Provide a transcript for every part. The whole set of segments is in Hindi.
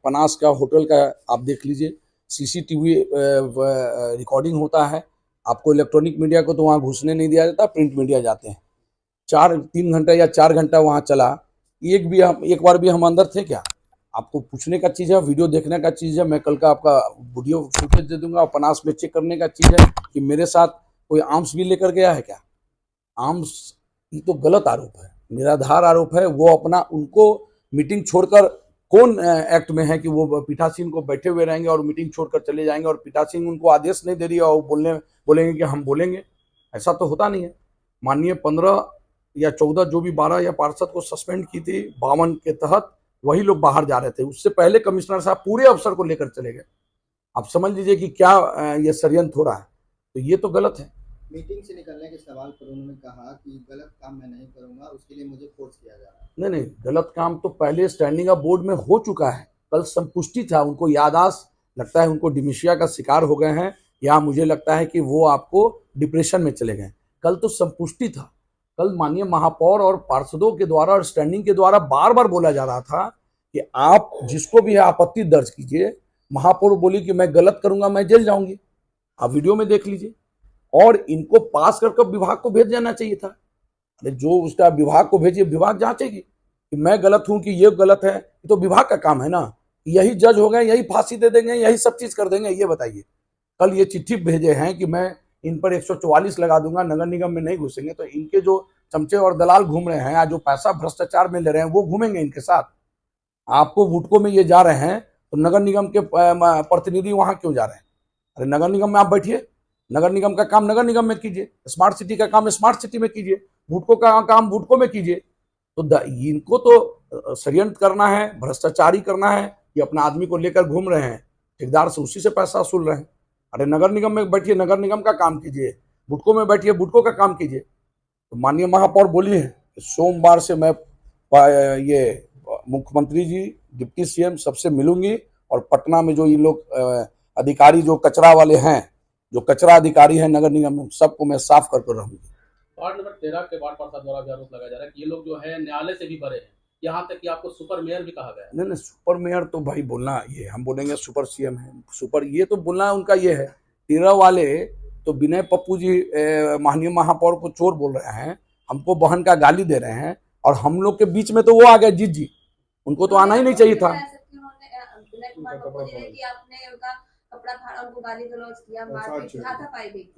पनास का होटल का आप देख लीजिए, सीसीटीवी रिकॉर्डिंग होता है। आपको इलेक्ट्रॉनिक मीडिया को तो वहाँ घुसने नहीं दिया जाता, प्रिंट मीडिया जाते हैं। 3 घंटा या 4 घंटा वहाँ चला, एक बार भी हम अंदर थे क्या? आपको पूछने का चीज़ है, वीडियो देखने का चीज़ है। मैं कल का आपका वीडियो फुटेज दे दूंगा। और पनास में चेक करने का चीज़ है कि मेरे साथ कोई आर्म्स भी लेकर गया है क्या? आर्म्स, ये तो गलत आरोप है, निराधार आरोप है। वो अपना, उनको मीटिंग छोड़कर कौन एक्ट में है कि वो पीठासीन को बैठे हुए रहेंगे और मीटिंग छोड़कर चले जाएंगे और पीठासीन उनको आदेश नहीं दे रही है और बोलेंगे कि हम बोलेंगे? ऐसा तो होता नहीं है। माननीय 15 या 14 जो भी 12 या पार्षद को सस्पेंड की थी 52 के तहत, वही लोग बाहर जा रहे थे। उससे पहले कमिश्नर साहब पूरे अफसर को लेकर चले गए। आप समझ लीजिए कि क्या ये षड्यंत्र हो रहा है। तो ये तो गलत है। मीटिंग से निकलने के सवाल पर उन्होंने कहा कि गलत काम मैं नहीं करूंगा, उसके लिए मुझे फोर्स किया जा रहा है। नहीं, गलत काम तो पहले स्टैंडिंग अप बोर्ड में हो चुका है। कल संपुष्टि था, उनको याददाश्त, लगता है उनको डिमेंशिया का शिकार हो गए हैं, या मुझे लगता है कि वो आपको डिप्रेशन में चले गए। कल तो संपुष्टि था। कल माननीय महापौर और पार्षदों के द्वारा और स्टैंडिंग के द्वारा बार बार बोला जा रहा था कि आप जिसको भी है आपत्ति दर्ज कीजिए। महापौर बोली कि मैं गलत करूंगा, मैं जेल जाऊंगी। आप वीडियो में देख लीजिए। और इनको पास कर विभाग को भेज देना चाहिए था। अरे जो उसका विभाग को भेजिए, विभाग जांचेगी कि मैं गलत हूं कि ये गलत है। तो विभाग का काम है ना। यही जज हो गए, यही फांसी दे देंगे, यही सब चीज कर देंगे। ये बताइए, कल ये चिट्ठी भेजे हैं कि मैं इन पर 144 लगा दूंगा, नगर निगम में नहीं घुसेंगे। तो इनके जो चमचे और दलाल घूम रहे हैं या जो पैसा भ्रष्टाचार में ले रहे हैं, वो घूमेंगे इनके साथ। आपको वुडको में ये जा रहे हैं तो नगर निगम के प्रतिनिधि वहां क्यों जा रहे हैं? अरे नगर निगम में आप बैठिए, नगर निगम का काम नगर निगम में कीजिए, स्मार्ट सिटी का काम स्मार्ट सिटी में कीजिए, वुडको का काम वुडको में कीजिए। तो इनको तो षड्यंत्र करना है, भ्रष्टाचारी करना है, ये अपना आदमी को लेकर घूम रहे हैं, ठेकेदार से उसी से पैसा वसूल रहे हैं। अरे नगर निगम में बैठिए, नगर निगम का काम कीजिए, वुडको में बैठिए, वुडको का काम कीजिए। तो माननीय महापौर बोली है कि सोमवार से मैं ये मुख्यमंत्री जी, डिप्टी सीएम सबसे मिलूंगी और पटना में जो ये लोग अधिकारी जो कचरा वाले हैं, जो कचरा अधिकारी है नगर निगम में, सबको मैं साफ करके रहूंगी। वार्ड नंबर 13 के वार्ड पार्षद द्वारा भी आरोप लगाया जा रहा है कि ये लोग जो है न्यायालय से भी बड़े हैं, यहाँ तक कि आपको सुपर मेयर भी कहा गया है। नहीं, सुपर मेयर तो भाई बोलना, ये हम बोलेंगे सुपर सीएम है, सुपर, ये तो बोलना उनका ये है। 13 वाले तो विनय पप्पू जी माननीय महापौर को चोर बोल रहे हैं, हमको बहन का गाली दे रहे हैं, और हम लोग के बीच में तो वो आ गए जीत जी। उनको तो आना ही नहीं चाहिए था।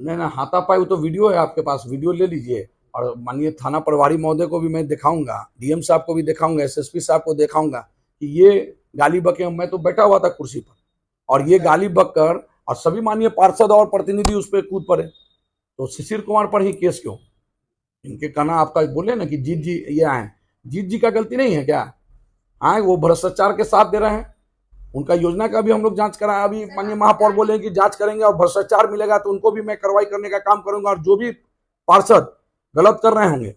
नहीं ना, हाथापाई तो वीडियो है आपके पास, वीडियो ले लीजिए। और माननीय थाना प्रभारी महोदय को भी मैं दिखाऊंगा, डीएम साहब को भी दिखाऊंगा, एसएसपी साहब को दिखाऊंगा कि ये गाली बके। मैं तो बैठा हुआ था कुर्सी पर और ये गाली बककर, और सभी माननीय पार्षद और प्रतिनिधि उस पर कूद पड़े। तो शिशिर कुमार पर ही केस क्यों? इनके कहना आपका बोले ना कि जीत जी ये आए, जीत जी का गलती नहीं है क्या? आए, वो भ्रष्टाचार के साथ दे रहे हैं। उनका योजना का भी हम लोग जांच कराएं। अभी माननीय महापौर बोले कि जांच करेंगे और भ्रष्टाचार मिलेगा तो उनको भी मैं कार्रवाई करने का काम करूंगा। और जो भी पार्षद गलत कर रहे होंगे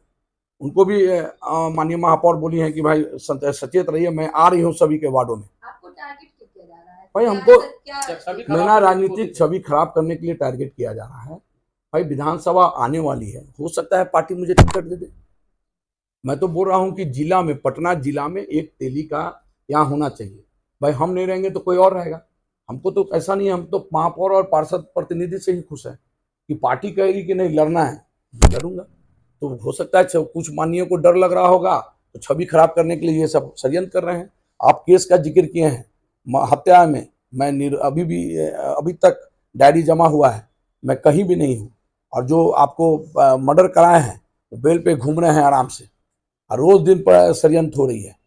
उनको भी माननीय महापौर बोली है कि भाई सचेत रहिए, मैं आ रही हूँ सभी के वार्डों में। आपको टारगेट किया जा रहा है भाई, हमको मेरा राजनीतिक छवि खराब करने के लिए टारगेट किया जा रहा है। भाई विधानसभा आने वाली है, हो सकता है पार्टी मुझे टिकट दे दे। मैं तो बोल रहा हूँ कि जिला में, पटना जिला में एक तेली का यहाँ होना चाहिए। भाई हम नहीं रहेंगे तो कोई और रहेगा। हमको तो ऐसा नहीं है, हम तो महापौर और पार्षद प्रतिनिधि से ही खुश है कि पार्टी कहेगी कि नहीं लड़ना है, लड़ूंगा। तो हो सकता है कुछ माननीयों को डर लग रहा होगा, तो छवि खराब करने के लिए ये सब षड्यंत्र कर रहे हैं। आप केस का जिक्र किए हैं, हत्या में मैं अभी तक डायरी जमा हुआ है, मैं कहीं भी नहीं हूँ। और जो आपको मर्डर कराए हैं वो बेल पे घूम रहे हैं आराम से, और रोज दिन पर षड्यंत्र हो रही है।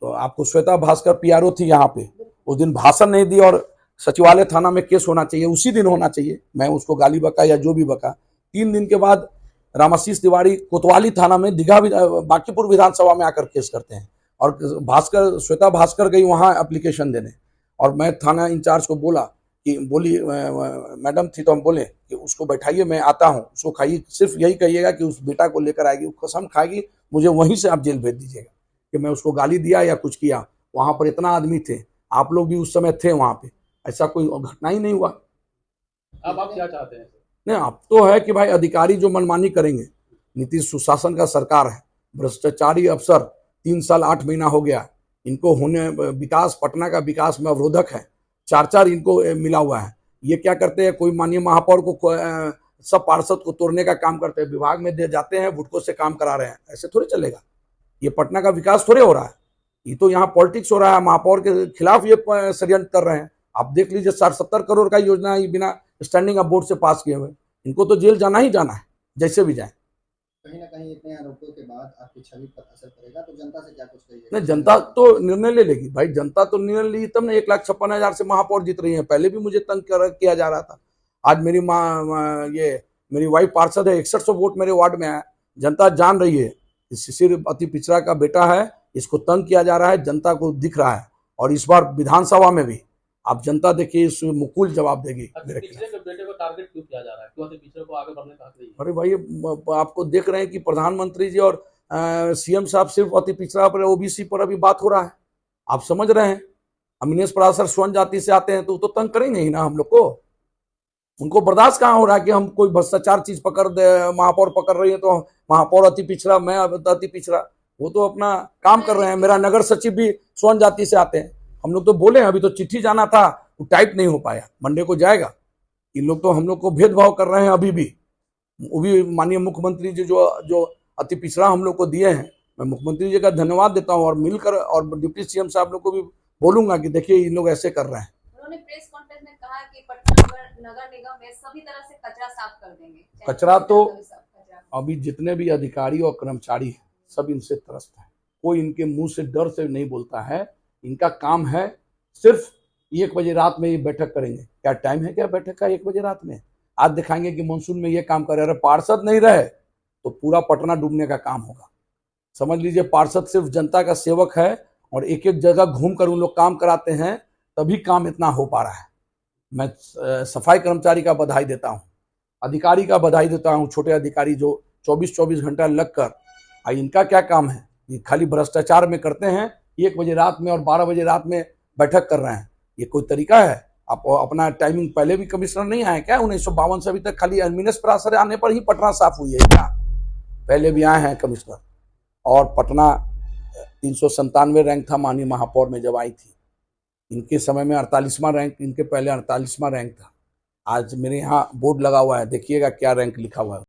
तो आपको श्वेता भास्कर पीआरओ थी यहाँ पे, उस दिन भाषण नहीं दी, और सचिवालय थाना में केस होना चाहिए, उसी दिन होना चाहिए। मैं उसको गाली बका या जो भी बका, 3 दिन के बाद रामाशीष तिवारी कोतवाली थाना में बांकीपुर विधानसभा में आकर केस करते हैं। और श्वेता भास्कर गई वहाँ एप्लीकेशन देने, और मैं थाना इंचार्ज को बोला कि बोली मैडम थी, तो हम बोले कि उसको बैठाइए, मैं आता हूँ, उसको खाइए, सिर्फ यही कहिएगा कि उस बेटा को लेकर आएगी, कसम खाएगी, मुझे वहीं से आप जेल भेज दीजिएगा कि मैं उसको गाली दिया या कुछ किया। वहां पर इतना आदमी थे, आप लोग भी उस समय थे वहां पे, ऐसा कोई घटना ही नहीं हुआ। अब आप क्या चाहते हैं? नहीं, अब तो है कि भाई अधिकारी जो मनमानी करेंगे, नीतीश सुशासन का सरकार है, भ्रष्टाचारी अफसर 3 साल 8 महीना हो गया, इनको होने विकास, पटना का विकास में अवरोधक है। 4-4 इनको मिला हुआ है। ये क्या करते हैं, कोई माननीय महापौर को सब पार्षद को तोड़ने का काम करते हैं, विभाग में दे जाते हैं, बुटको से काम करा रहे हैं। ऐसे थोड़े चलेगा। ये पटना का विकास थोड़े हो रहा है, ये तो यहाँ पॉलिटिक्स हो रहा है। महापौर के खिलाफ ये षड्यंत्र कर रहे हैं। आप देख लीजिए 60-70 करोड़ का योजना है बिना स्टैंडिंग बोर्ड से पास किए हुए। इनको तो जेल जाना ही जाना है, जैसे भी जाए। कहीं ना कहीं इतने आरोपों के बाद आपकी छवि पर असर पड़ेगा, तो जनता से क्या कुछ कहिए? नहीं, जनता तो निर्णय ले लेगी भाई। जनता तो निर्णय ली तब ना 1,56,000 से महापौर जीत रही है। पहले भी मुझे तंग किया जा रहा था। आज मेरी मेरी वाइफ पार्षद है, 6100 वोट मेरे वार्ड में आया। जनता जान रही है शिशिर अति पिछड़ा का बेटा है, इसको तंग किया जा रहा है, जनता को दिख रहा है। और इस बार विधानसभा में भी आप जनता देखिए इस मुकुल जवाब देगी। पिछड़े के बेटे को टारगेट क्यों किया जा रहा है? क्यों पिछड़े को आगे बढ़ने का हक नहीं है? अरे भाई, आपको देख रहे हैं कि प्रधानमंत्री जी और सीएम साहब सिर्फ अति पिछड़ा पर, ओबीसी पर अभी बात हो रहा है। आप समझ रहे हैं, अमीनेश परासर स्वर्ण जाति से आते हैं तो वो तो तंग करेंगे ही ना हम लोग को। उनको बर्दाश्त कहाँ हो रहा है कि हम कोई भ्रष्टाचार चीज पकड़ दे, महापौर पकड़ रही है तो महापौर अति पिछड़ा, मैं अति पिछड़ा। वो तो अपना काम कर रहे हैं। मेरा नगर सचिव भी स्वर्ण जाति से आते हैं। हम लोग तो बोले, अभी तो चिट्ठी जाना था, वो टाइप नहीं हो पाया, मंडे को जाएगा। इन लोग तो हम लोग को भेदभाव कर रहे हैं अभी भी। वो भी माननीय मुख्यमंत्री जी जो अति पिछड़ा हम लोग को दिए हैं, मैं मुख्यमंत्री जी का धन्यवाद देता हूँ। और मिलकर और डिप्टी सीएम साहब लोग को भी बोलूंगा कि देखिए इन लोग ऐसे कर रहे हैं। उन्होंने प्रेस कॉन्फ्रेंस में कहा कि पटना नगर निगम में सभी तरह से कचरा साफ कर देंगे। कचरा तो अभी जितने भी अधिकारी और कर्मचारी हैं सब इनसे त्रस्त है। कोई इनके मुंह से डर से नहीं बोलता है। इनका काम है सिर्फ 1 बजे रात में ये बैठक करेंगे। क्या टाइम है क्या बैठक का 1 बजे रात में? आज दिखाएंगे कि मानसून में ये काम करे। अरे पार्षद नहीं रहे तो पूरा पटना डूबने का काम होगा। समझ लीजिए, पार्षद सिर्फ जनता का सेवक है और एक एक जगह घूमकर उन लोग काम कराते हैं, तभी काम इतना हो पा रहा है। मैं सफाई कर्मचारी का बधाई देता हूँ, अधिकारी का बधाई देता हूँ, छोटे अधिकारी जो 24-24 घंटा लगकर, इनका क्या काम है? ये खाली भ्रष्टाचार में करते हैं। 1 बजे रात में और 12 बजे रात में बैठक कर रहे हैं। ये कोई तरीका है? आप अपना टाइमिंग, पहले भी कमिश्नर नहीं आए क्या? 1952 से अभी तक खाली अमीनेश परासर आने पर ही पटना साफ हुई है क्या? पहले भी आए हैं कमिश्नर। और पटना 397 रैंक था माननीय महापौर में जब आई थी। इनके समय में 48वां रैंक, इनके पहले 48वां रैंक था। आज मेरे यहाँ बोर्ड लगा हुआ है, देखिएगा क्या रैंक लिखा हुआ है।